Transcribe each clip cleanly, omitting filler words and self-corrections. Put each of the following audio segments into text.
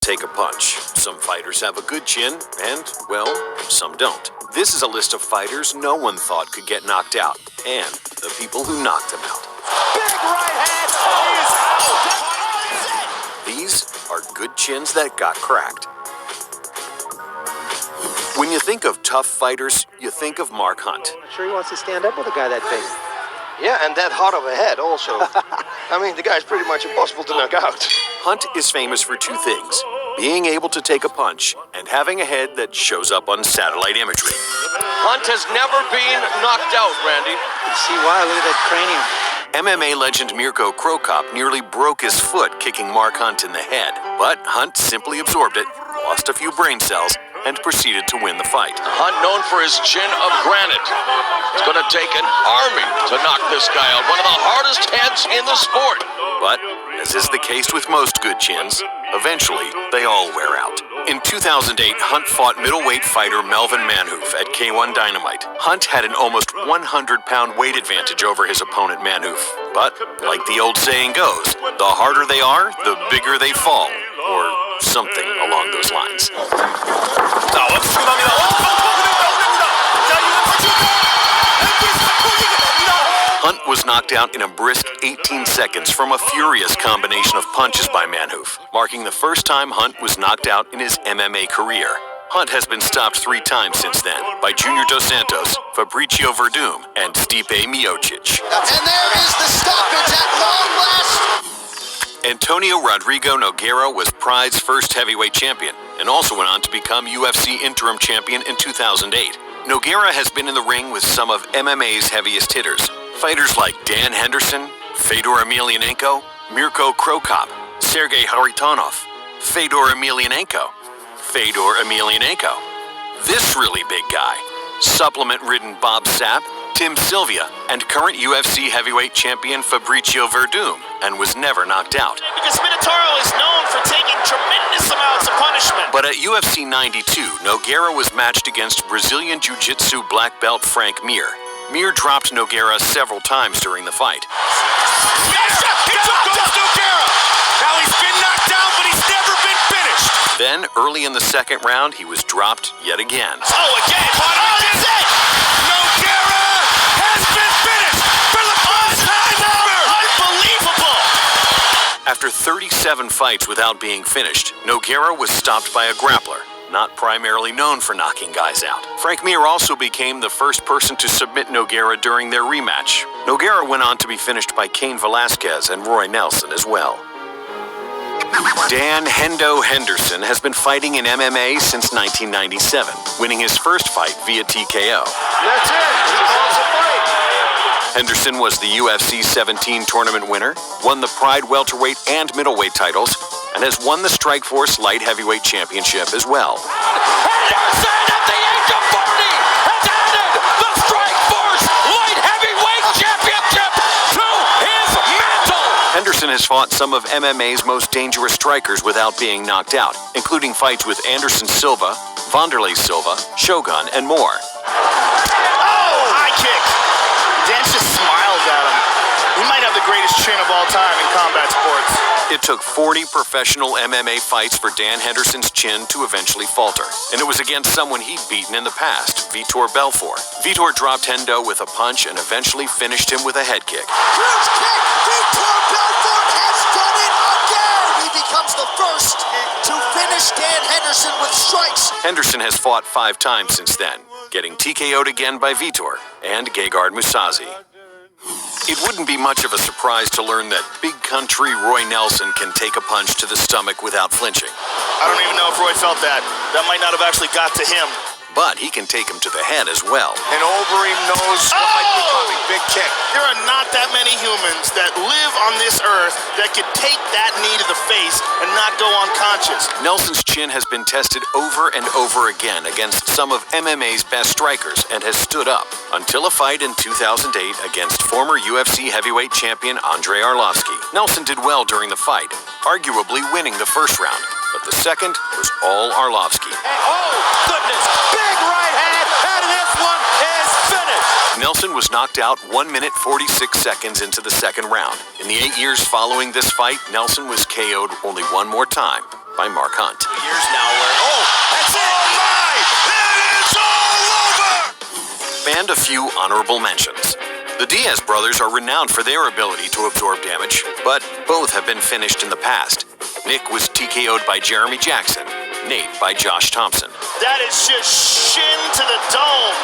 take a punch. Some fighters have a good chin, and, well, some don't. This is a list of fighters no one thought could get knocked out, and the people who knocked them out. Big right hand! These are good chins that got cracked. When you think of tough fighters, you think of Mark Hunt. I'm sure he wants to stand up with a guy that big. Yeah, and that hot of a head also. I mean, the guy's pretty much impossible to knock out. Hunt is famous for two things: being able to take a punch and having a head that shows up on satellite imagery. Hunt has never been knocked out, Randy. You see why? Look at that cranium. MMA legend Mirko Cro Cop nearly broke his foot kicking Mark Hunt in the head, but Hunt simply absorbed it, lost a few brain cells, and proceeded to win the fight. Hunt, known for his chin of granite. It's going to take an army to knock this guy out. One of the hardest heads in the sport. But, as is the case with most good chins, eventually they all wear out. In 2008, Hunt fought middleweight fighter Melvin Manhoef at K1 Dynamite. Hunt had an almost 100-pound weight advantage over his opponent Manhoef. But, like the old saying goes, the harder they are, the bigger they fall. Or something along those lines. Hunt was knocked out in a brisk 18 seconds from a furious combination of punches by Manhoef, marking the first time Hunt was knocked out in his MMA career. Hunt has been stopped 3 times since then by Junior Dos Santos, Fabricio Verdum, and Stipe Miocic. And there is the stoppage at long last. Antonio Rodrigo Nogueira was Pride's first heavyweight champion and also went on to become UFC interim champion in 2008. Nogueira has been in the ring with some of MMA's heaviest hitters. Fighters like Dan Henderson, Fedor Emelianenko, Mirko Cro Cop, Sergey Kharitonov, Fedor Emelianenko. This really big guy, supplement-ridden Bob Sapp, Tim Sylvia, and current UFC heavyweight champion Fabricio Verdum, and was never knocked out. Because Minotauro is known for taking tremendous amounts of punishment. But at UFC 92, Nogueira was matched against Brazilian Jiu-Jitsu black belt Frank Mir. Mir dropped Nogueira several times during the fight. Yes, he dropped Nogueira! Now he's been knocked down, but he's never been finished. Then, early in the second round, he was dropped yet again. Oh, again! That's it! Nogueira has been finished for the first time ever! Unbelievable! After 37 fights without being finished, Nogueira was stopped by a grappler, not primarily known for knocking guys out. Frank Mir also became the first person to submit Nogueira during their rematch. Nogueira went on to be finished by Cain Velasquez and Roy Nelson as well. Dan Hendo Henderson has been fighting in MMA since 1997, winning his first fight via TKO. That's it. He calls a fight. Henderson was the UFC 17 tournament winner, won the Pride welterweight and middleweight titles, and has won the Strikeforce light heavyweight championship as well. Henderson at the age of 40 has added the Strikeforce light heavyweight championship to his mantle. Henderson has fought some of MMA's most dangerous strikers without being knocked out, including fights with Anderson Silva, Wanderlei Silva, Shogun, and more. Oh, high kick. Dan just smiles at him. He might have the greatest chin of all time in combat sports. It took 40 professional MMA fights for Dan Henderson's chin to eventually falter, and it was against someone he'd beaten in the past, Vitor Belfort. Vitor dropped Hendo with a punch and eventually finished him with a head kick. Huge kick. Vitor Belfort has done it again. He becomes the first to finish Dan Henderson with strikes. Henderson has fought 5 times since then, getting TKO'd again by Vitor and Gegard Mousasi. It wouldn't be much of a surprise to learn that big country Roy Nelson can take a punch to the stomach without flinching. I don't even know if Roy felt that. That might not have actually got to him. But he can take him to the head as well. And Overeem knows what might be coming. Big kick. There are not that many humans that live on this earth that could take that knee to the face and not go unconscious. Nelson's chin has been tested over and over again against some of MMA's best strikers and has stood up until a fight in 2008 against former UFC heavyweight champion Andrei Arlovski. Nelson did well during the fight, arguably winning the first round, but the second was all Arlovski. Oh, goodness. Big right hand, and this one is finished. Nelson was knocked out 1 minute 46 seconds into the second round. In the 8 years following this fight, Nelson was KO'd only one more time, by Mark Hunt. Years now where, that's it! Oh my! It is all over! And a few honorable mentions. The Diaz brothers are renowned for their ability to absorb damage, but both have been finished in the past. Nick was TKO'd by Jeremy Jackson, Nate by Josh Thompson. That is just shin to the dome.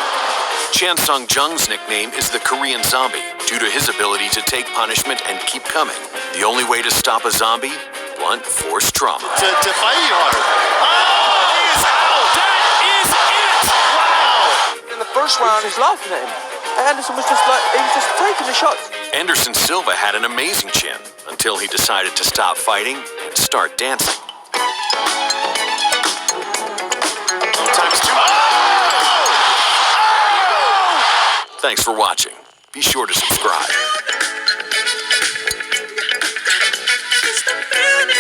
Chan Sung Jung's nickname is the Korean Zombie, due to his ability to take punishment and keep coming. The only way to stop a zombie? Blunt force trauma. To fight you harder. Oh, he is out. That is it. Wow. In the first round, he's laughing at him. Anderson was just like, he was just taking the shots. Anderson Silva had an amazing chin until he decided to stop fighting and start dancing. Times two. Thanks for watching. Be sure to subscribe.